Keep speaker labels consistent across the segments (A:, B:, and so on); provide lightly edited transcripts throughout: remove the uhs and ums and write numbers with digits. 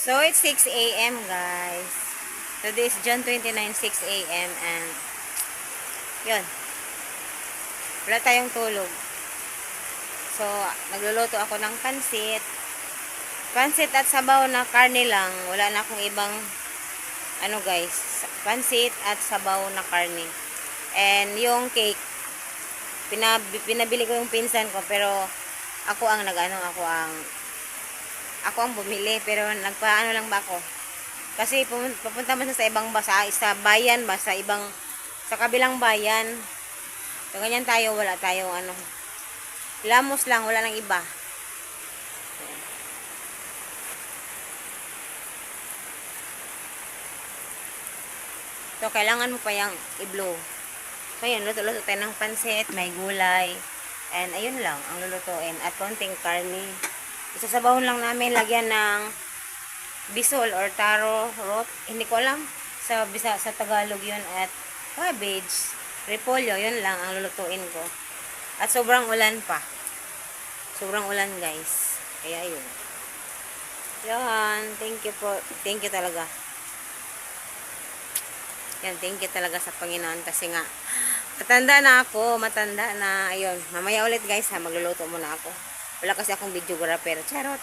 A: So, it's 6 a.m. guys. Today is June 29, 6 a.m. And, yun. Wala tayong tulog. So, nagluluto ako ng pansit. Pansit at sabaw na karne lang. Wala na akong ibang, ano guys, pansit at sabaw na karne. And, yung cake, pinabili ko yung pinsan ko, pero ako ang ako ang bumili, pero nagpaano lang ba ako? Kasi papunta man sa ibang sa bayan ba, sa kabilang bayan. So, ganyan tayo, wala tayong lamos lang, wala nang iba. So, kailangan mo pa yung i-blow. So, yun, luto-luto tayo ng pansit, may gulay. And, ayun lang, ang lulutuin. At konting karne. Isasabawon lang namin, lagyan ng bisol or taro root. Hindi ko alam sa Tagalog yun. At cabbage, repolyo, yun lang ang lulutuin ko. At sobrang ulan pa. Sobrang ulan guys. Kaya yun. Yan, thank you talaga. Yan, thank you talaga sa Panginoon kasi nga matanda na, ayun. Mamaya ulit guys ha, magluluto muna ako. Wala kasi akong videographer. Charot.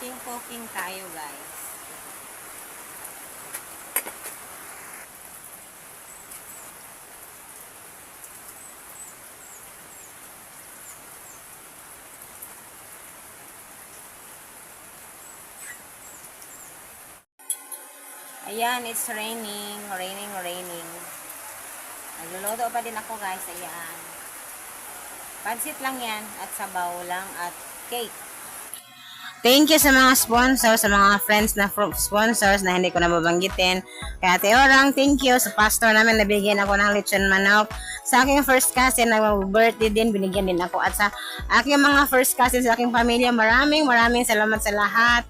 A: Cooking tayo guys. Ayan, it's raining. Nagluluto pa din ako guys. Ayan. Pansit lang yan at sabaw lang at cake. Thank you sa mga sponsors, sa mga friends na sponsors na hindi ko na babanggitin. Kaya Ate Orang, thank you. Sa pastor namin, nabigyan ako ng lechon manok. Sa aking first cousin, nag-birthday din, binigyan din ako. At sa aking mga first cousin, sa aking pamilya, maraming salamat sa lahat.